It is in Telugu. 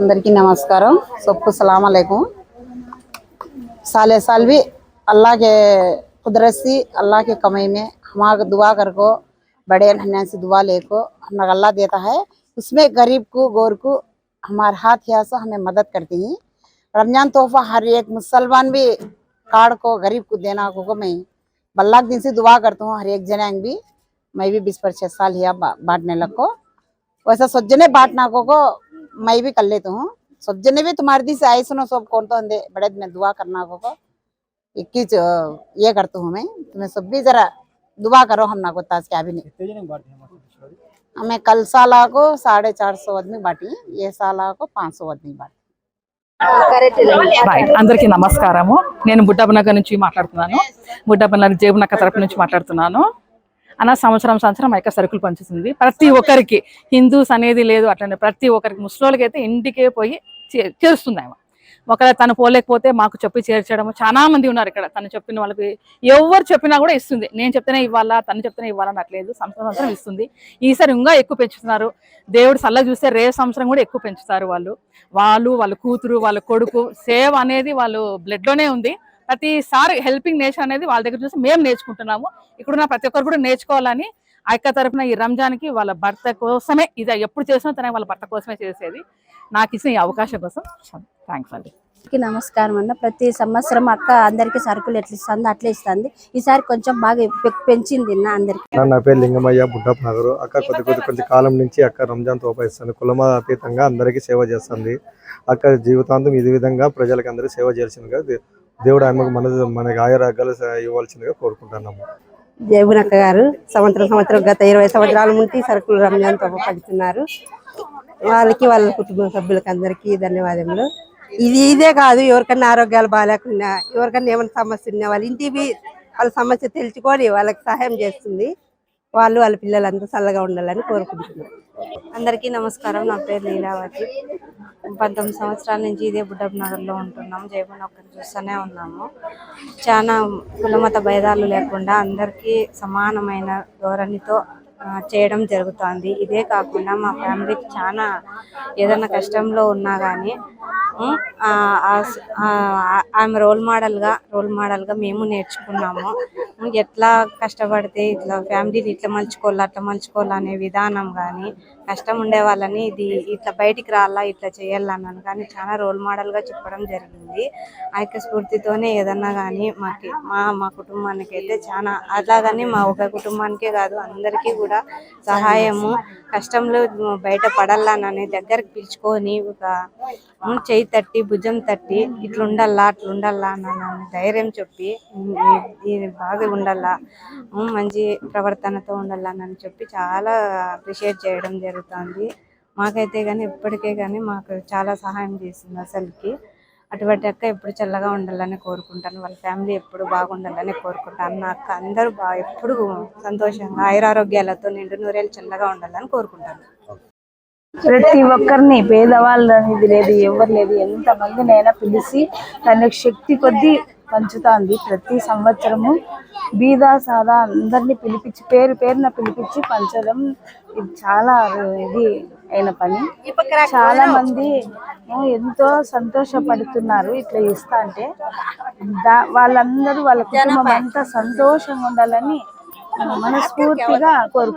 అందరికీ నమస్కారం सबको सलाम अलैकुम साले साल भी अल्लाह के कुदरत से अल्लाह के कमाई में हमारा दुआ कर को बड़े नन्हे से दुआ लेको हमें अल्लाह देता है उसमें गरीब को गौर को हमारे हाथ या से हमें मदद करती हैं। रमजान तोहफा हर एक मुसलमान भी कार्ड को गरीब को देना को मैं बल्लाक दिन से दुआ करता हूँ। हर एक जने भी मैं भी 20-25 साल हिया बांटने लगो वैसा सज्जने बांटना को मैं भी कर लेता हूँ। सज्जने भी तुम्हारे दी से आए सुनो सब कौन तो अंदे बड़े में दुआ करना को 21 ये करता हूँ मैं। तुम्हें सब भी जरा दुआ करो हम ना को ताज क्या भी नहीं। हमें कल साल को 450 आदमी बांटी ये साल को 500 आदमी बांटी। రైట్ అందరికీ నమస్కారము నేను బుడ్డప్పనగర్ నుంచి మాట్లాడుతున్నాను బుడ్డప్పనగర్ జేబునక్క తరపు నుంచి మాట్లాడుతున్నాను అన్న సంవత్సరం అయితే సరుకులు పంచుతుంది ప్రతి ఒక్కరికి హిందూస్ అనేది లేదు అట్లనే ప్రతి ఒక్కరికి ముస్లింలకి అయితే ఇంటికే పోయి చేస్తుంది ఆమె ఒకవేళ తను పోలేకపోతే మాకు చెప్పి చేర్చడం చాలా మంది ఉన్నారు ఇక్కడ తను చెప్పిన వాళ్ళకి ఎవరు చెప్పినా కూడా ఇస్తుంది నేను చెప్తేనే ఇవ్వాలా తను చెప్తేనే ఇవ్వాలని అట్లేదు సంవత్సరం ఇస్తుంది ఈసారి ఇంకా ఎక్కువ పెంచుతున్నారు దేవుడు సల్ల చూస్తే రేపు సంవత్సరం కూడా ఎక్కువ పెంచుతారు వాళ్ళ కూతురు వాళ్ళ కొడుకు సేవ అనేది వాళ్ళు బ్లడ్ లోనే ఉంది ప్రతిసారి హెల్పింగ్ నేచర్ అనేది వాళ్ళ దగ్గర చూసి మేము నేర్చుకుంటున్నాము ఇక్కడున్న ప్రతి ఒక్కరు కూడా నేర్చుకోవాలని అక్క తరపున ఈ రంజాన్కి వాళ్ళ భర్త కోసమే ఇది ఎప్పుడు చేసినా తన వాళ్ళ భర్త కోసమే చేసేది నాకు ఇచ్చిన ఈ అవకాశం కోసం థ్యాంక్స్ అండి నమస్కారం అన్న ప్రతి సంవత్సరం అక్క అందరికి సరుకులు ఎట్లా ఇస్తుంది అట్లా ఇస్తుంది ఈసారి కొంచెం బాగా పెంచింది అందరికి నా పేరు లింగమయ్య బుడ్డప్పనగర్ అక్క కొద్ది కాలం నుంచి అక్క రంజాన్ తోఫా ఇస్తుంది కులమ అతీతంగా అందరికీ సేవ చేస్తుంది అక్క జీవితాంతం ఇది విధంగా ప్రజలకు అందరికీ సేవ చేయాల్సిందిగా దేవుడు ఆమెకు మనకి ఆయురాగ్యాలు ఇవ్వాల్సిందిగా కోరుకుంటున్నాము। జేబునక్క గారు సంవత్సరం గత 20 సంవత్సరాల నుండి సరుకులు రంజాన్ తోఫా పంచుతున్నారు వాళ్ళకి వాళ్ళ కుటుంబ సభ్యులకి అందరికీ ధన్యవాదములు। ఇదే కాదు ఎవరికన్నా ఆరోగ్యాలు బాగాలేకున్నా ఎవరికన్నా ఏమైనా సమస్య ఉన్నా వాళ్ళ ఇంటికి వాళ్ళ సమస్య తెలుసుకొని వాళ్ళకి సహాయం చేస్తుంది వాళ్ళ పిల్లలంతా చల్లగా ఉండాలని కోరుకుంటున్నారు। అందరికీ నమస్కారం నా పేరు లీలావతి 19 సంవత్సరాల నుంచి ఇదే బుడ్డప్పనగర్లో ఉంటున్నాము జయబునక్కని చూస్తూనే ఉన్నాము చాలా కులమత భేదాలు లేకుండా అందరికీ సమానమైన ధోరణితో చేయడం జరుగుతుంది। ఇదే కాకుండా మా ఫ్యామిలీకి చాలా ఏదైనా కష్టంలో ఉన్నా కానీ ఆమె రోల్ మోడల్గా మేము నేర్చుకున్నాము ఎట్లా కష్టపడితే ఇట్లా ఫ్యామిలీని ఇట్లా మలుచుకోవాలా అట్లా మలుచుకోవాలా అనే విధానం కానీ కష్టం ఉండే వాళ్ళని ఇది ఇట్లా బయటికి రాలా ఇట్లా చేయాలన్నాను కానీ చాలా రోల్ మోడల్గా చెప్పడం జరిగింది। ఐక్య స్ఫూర్తితోనే ఏదన్నా కానీ మా కుటుంబానికి అయితే చాలా అలాగని మా ఒక కుటుంబానికే కాదు అందరికీ కూడా సహాయము కష్టంలో బయట పడాలనని దగ్గరికి పిలుచుకొని ఒక చేయి తట్టి భుజం తట్టి ఇట్లుండాలా అట్లుండాలా అని ధైర్యం చెప్పి బాగా ఉండాలా మంచి ప్రవర్తనతో ఉండాలని చెప్పి చాలా అప్రిషియేట్ చేయడం జరుగుతుంది। మాకైతే కానీ ఎప్పటికే కానీ మాకు చాలా సహాయం చేసింది అసలుకి అటువంటి అక్క ఎప్పుడు చల్లగా ఉండాలని కోరుకుంటాను వాళ్ళ ఫ్యామిలీ ఎప్పుడు బాగుండాలని కోరుకుంటాను నా అక్క అందరూ ఎప్పుడు సంతోషంగా ఆయురారోగ్యాలతో నిండు నూరేళ్ళు చల్లగా ఉండాలని కోరుకుంటాను। ప్రతి ఒక్కరిని పేదవాళ్ళు అనేది లేదు ఎవరు లేదు ఎంతమందినైనా పిలిచి తన శక్తి కొద్దీ పంచుతుంది ప్రతి సంవత్సరము బీద సాదా అందరినీ పిలిపించి పేరున పిలిపించి పంచడం ఇది చాలా ఇది అయిన పని చాలా మంది ఎంతో సంతోషపడుతున్నారు ఇట్లా ఇస్తా అంటే వాళ్ళందరూ వాళ్ళ కుటుంబం అంతా సంతోషంగా ఉండాలని మనస్ఫూర్తిగా కోరుకుంటున్నారు।